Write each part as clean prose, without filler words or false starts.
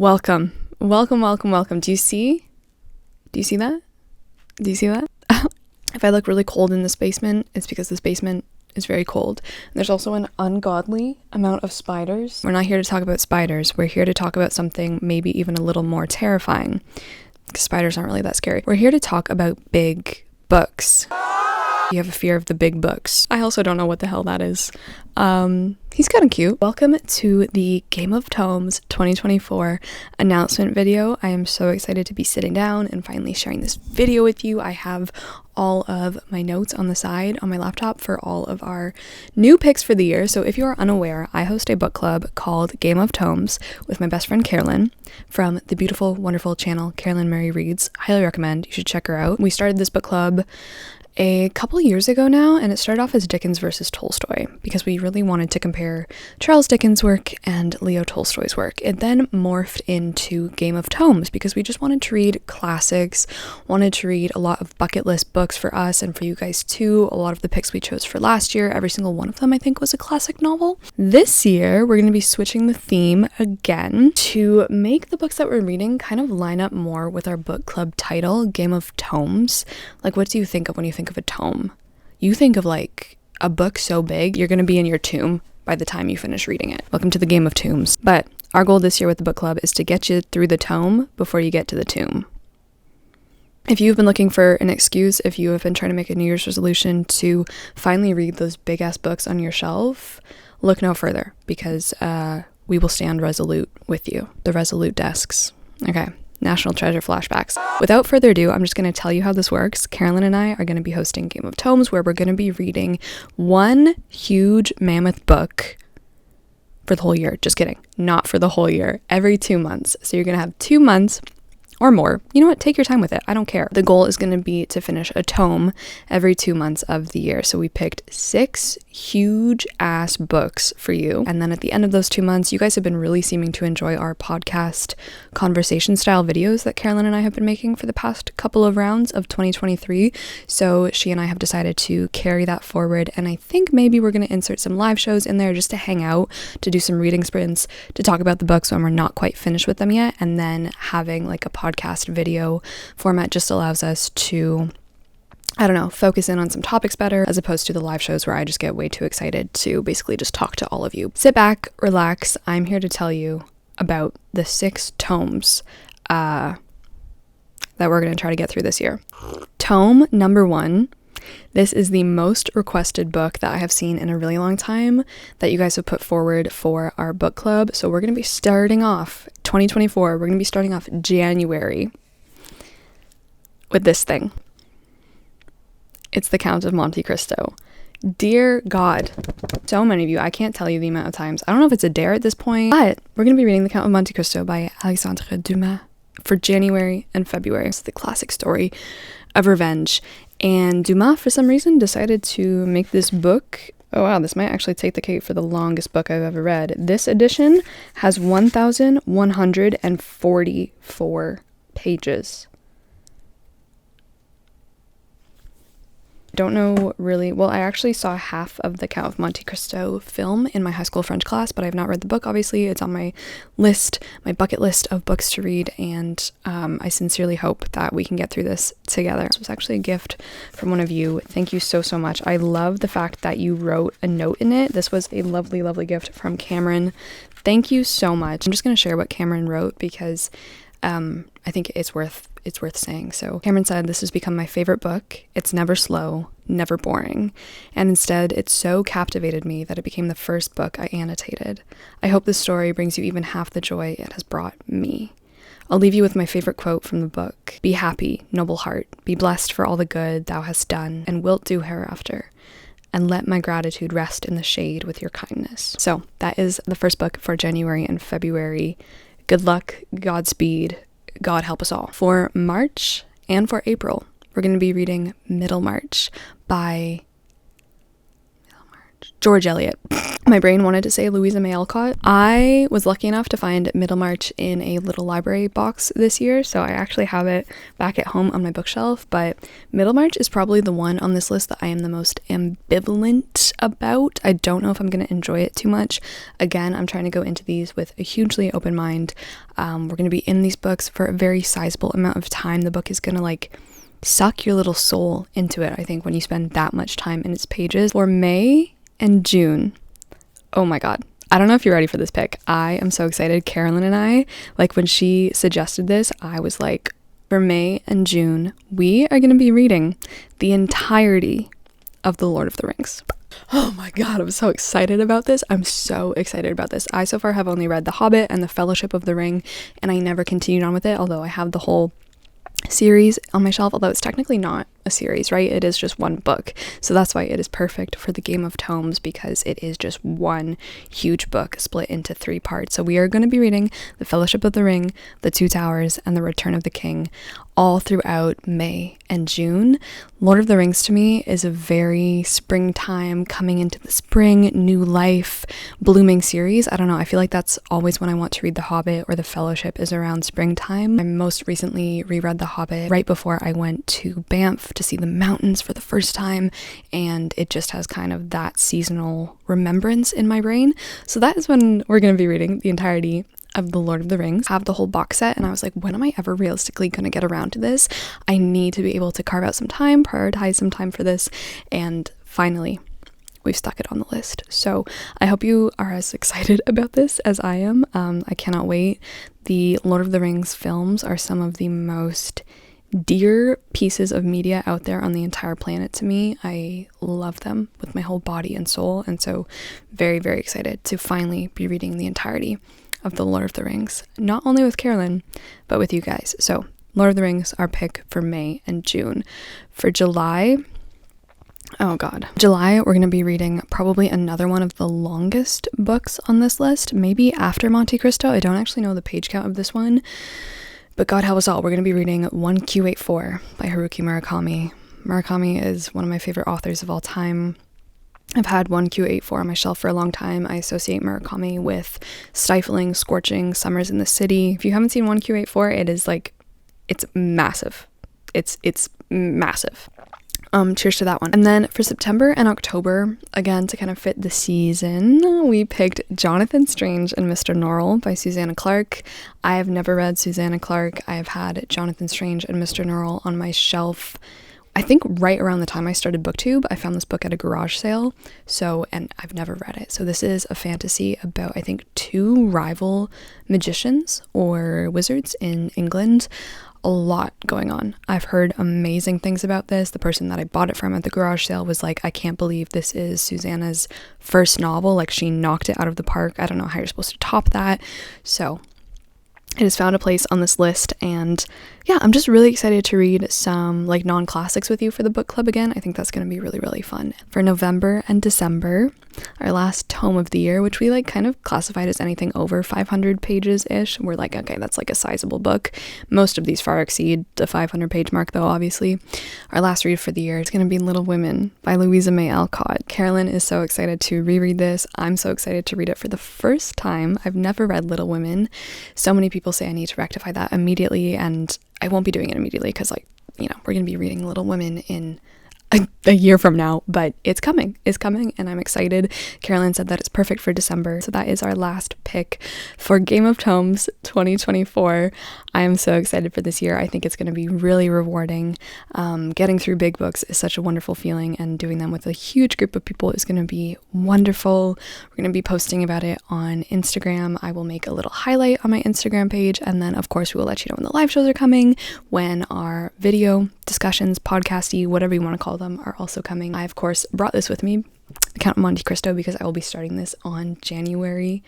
Welcome. Do you see that? If I look really cold in this basement, it's because this basement is very cold. And there's also an ungodly amount of spiders. We're not here to talk about spiders. We're here to talk about something maybe even a little more terrifying, because spiders aren't really that scary. We're here to talk about big books. You have a fear of the big books. I also don't know what the hell that is. He's kind of cute. Welcome to the Game of Tomes 2024 announcement video. I am so excited to be sitting down and finally sharing this video with you. I have all of my notes on the side on my laptop for all of our new picks for the year. So if you are unaware, I host a book club called Game of Tomes with my best friend Carolyn from the beautiful, wonderful channel Carolyn Mary Reads. Highly recommend. You should check her out. We started this book club a couple years ago now, and it started off as Dickens versus Tolstoy because we really wanted to compare Charles Dickens' work and Leo Tolstoy's work. It then morphed into Game of Tomes because we just wanted to read classics, wanted to read a lot of bucket list books for us and for you guys too. A lot of the picks we chose for last year, every single one of them I think was a classic novel. This year we're going to be switching the theme again to make the books that we're reading kind of line up more with our book club title, Game of Tomes. Like, what do you think of when you think of a tome? You think of like a book so big you're going to be in your tomb by the time you finish reading it. Welcome to the Game of Tomes. But our goal this year with the book club is to get you through the tome before you get to the tomb. If you've been looking for an excuse, if you have been trying to make a New Year's resolution to finally read those big ass books on your shelf, look no further because we will stand resolute with you. The resolute desks. Okay. National Treasure flashbacks. Without further ado, I'm just going to tell you how this works. Carolyn and I are going to be hosting Game of Tomes, where we're going to be reading one huge mammoth book for the whole year. Just kidding. Not for the whole year. Every 2 months. So you're going to have 2 months or more. You know what? Take your time with it. I don't care. The goal is going to be to finish a tome every 2 months of the year. So we picked 6 huge ass books for you. And then at the end of those 2 months, you guys have been really seeming to enjoy our podcast conversation style videos that Carolyn and I have been making for the past couple of rounds of 2023. So she and I have decided to carry that forward. And I think maybe we're going to insert some live shows in there just to hang out, to do some reading sprints, to talk about the books when we're not quite finished with them yet. And then having like a podcast video format just allows us to, I don't know, focus in on some topics better, as opposed to the live shows where I just get way too excited to basically just talk to all of you. Sit back, relax. I'm here to tell you about the 6 tomes that we're going to try to get through this year. Tome number 1. This is the most requested book that I have seen in a really long time that you guys have put forward for our book club. So we're going to be starting off 2024. We're going to be starting off January with this thing. It's The Count of Monte Cristo. Dear God, so many of you, I can't tell you the amount of times. I don't know if it's a dare at this point, but we're going to be reading The Count of Monte Cristo by Alexandre Dumas for January and February. It's the classic story of revenge. And Dumas, for some reason, decided to make this book. Oh wow, this might actually take the cake for the longest book I've ever read. This edition has 1,144 pages. Don't know really, well, I actually saw half of the Count of Monte Cristo film in my high school French class, but I have not read the book, obviously. It's on my list, my bucket list of books to read, and I sincerely hope that we can get through this together. This was actually a gift from one of you. Thank you so, so much. I love the fact that you wrote a note in it. This was a lovely, lovely gift from Cameron. Thank you so much. I'm just going to share what Cameron wrote because I think it's worth saying. So Cameron said, "This has become my favorite book. It's never slow, never boring. And instead, it so captivated me that it became the first book I annotated. I hope this story brings you even half the joy it has brought me. I'll leave you with my favorite quote from the book. Be happy, noble heart. Be blessed for all the good thou hast done and wilt do hereafter. And let my gratitude rest in the shade with your kindness." So that is the first book for January and February. Good luck, Godspeed, God help us all. For March and for April, we're going to be reading Middlemarch by George Eliot. My brain wanted to say Louisa May Alcott. I was lucky enough to find Middlemarch in a little library box this year, so I actually have it back at home on my bookshelf, but Middlemarch is probably the one on this list that I am the most ambivalent about. I don't know if I'm going to enjoy it too much. Again, I'm trying to go into these with a hugely open mind. We're going to be in these books for a very sizable amount of time. The book is going to like suck your little soul into it, I think, when you spend that much time in its pages. For May and June, oh my god, I don't know if you're ready for this pick. I am so excited. Carolyn and I, like when she suggested this, I was like, for May and June, we are going to be reading the entirety of The Lord of the Rings. Oh my god, I'm so excited about this. I'm so excited about this. I so far have only read The Hobbit and The Fellowship of the Ring, and I never continued on with it, although I have the whole series on my shelf, although it's technically not a series, right? It is just one book. So that's why it is perfect for the Game of Tomes, because it is just one huge book split into 3 parts. So we are going to be reading The Fellowship of the Ring, The Two Towers, and The Return of the King all throughout May and June. Lord of the Rings to me is a very springtime, coming into the spring, new life, blooming series. I don't know, I feel like that's always when I want to read The Hobbit or The Fellowship, is around springtime. I most recently reread The Hobbit right before I went to Banff to see the mountains for the first time, and it just has kind of that seasonal remembrance in my brain. So that is when we're going to be reading the entirety of The Lord of the Rings. I have the whole box set, and I was like, when am I ever realistically going to get around to this? I need to be able to carve out some time, prioritize some time for this, and finally we've stuck it on the list. So I hope you are as excited about this as I am. I cannot wait. The Lord of the Rings films are some of the most dear pieces of media out there on the entire planet to me. I love them with my whole body and soul, and so very, very excited to finally be reading the entirety of The Lord of the Rings, not only with Carolyn, but with you guys. So Lord of the Rings, our pick for May and June. For July, July, we're going to be reading probably another one of the longest books on this list, maybe after Monte Cristo. I don't actually know the page count of this one, but God help us all, we're going to be reading 1Q84 by Haruki Murakami. Murakami is one of my favorite authors of all time. I've had 1Q84 on my shelf for a long time. I associate Murakami with stifling, scorching summers in the city. If you haven't seen 1Q84, it is like, it's massive. It's massive. Cheers to that one. And then for September and October, again, to kind of fit the season, we picked Jonathan Strange and Mr. Norrell by Susanna Clarke. I have never read Susanna Clarke. I have had Jonathan Strange and Mr. Norrell on my shelf, I think right around the time I started BookTube. I found this book at a garage sale, and I've never read it. So this is a fantasy about, I think, 2 rival magicians or wizards in England. A lot going on. I've heard amazing things about this. The person that I bought it from at the garage sale was like, I can't believe this is Susanna's first novel. Like, she knocked it out of the park. I don't know how you're supposed to top that. So it has found a place on this list, and yeah, I'm just really excited to read some like non-classics with you for the book club again. I think that's going to be really, really fun. For November and December, our last tome of the year, which we like kind of classified as anything over 500 pages-ish. We're like, okay, that's like a sizable book. Most of these far exceed the 500 page mark though, obviously. Our last read for the year is going to be Little Women by Louisa May Alcott. Carolyn is so excited to reread this. I'm so excited to read it for the first time. I've never read Little Women. So many people say I need to rectify that immediately, and I won't be doing it immediately because, like, you know, we're going to be reading Little Women in a year from now, but it's coming, and I'm excited. Carolyn said that it's perfect for December, so that is our last pick for Game of Tomes 2024. I am so excited for this year. I think it's going to be really rewarding. Getting through big books is such a wonderful feeling, and doing them with a huge group of people is going to be wonderful. We're going to be posting about it on Instagram. I will make a little highlight on my Instagram page, and then of course we will let you know when the live shows are coming, when our video discussions, podcasty, whatever you want to call them, are also coming. I of course brought this with me, the Count of Monte Cristo, because I will be starting this on January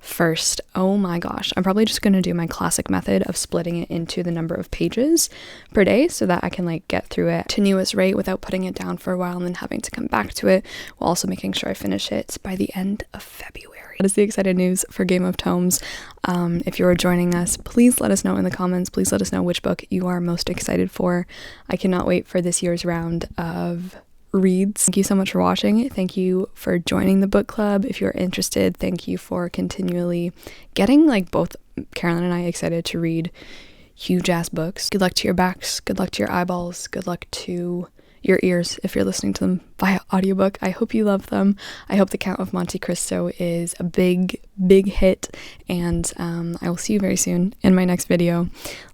1st. Oh my gosh, I'm probably just going to do my classic method of splitting it into the number of pages per day so that I can like get through it continuous rate without putting it down for a while and then having to come back to it, while also making sure I finish it by the end of February. That is the excited news for Game of Tomes. If you're joining us, please let us know in the comments. Please let us know which book you are most excited for. I cannot wait for this year's round of reads. Thank you so much for watching. Thank you for joining the book club. If you're interested, thank you for continually getting like both Carolyn and I excited to read huge ass books. Good luck to your backs, good luck to your eyeballs, good luck to your ears if you're listening to them via audiobook. I hope you love them. I hope The Count of Monte Cristo is a big hit, and I will see you very soon in my next video.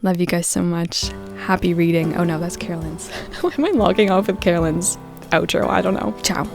Love you guys so much. Happy reading. Oh no, that's Carolyn's. Why am I logging off with Carolyn's outro? I don't know. Ciao.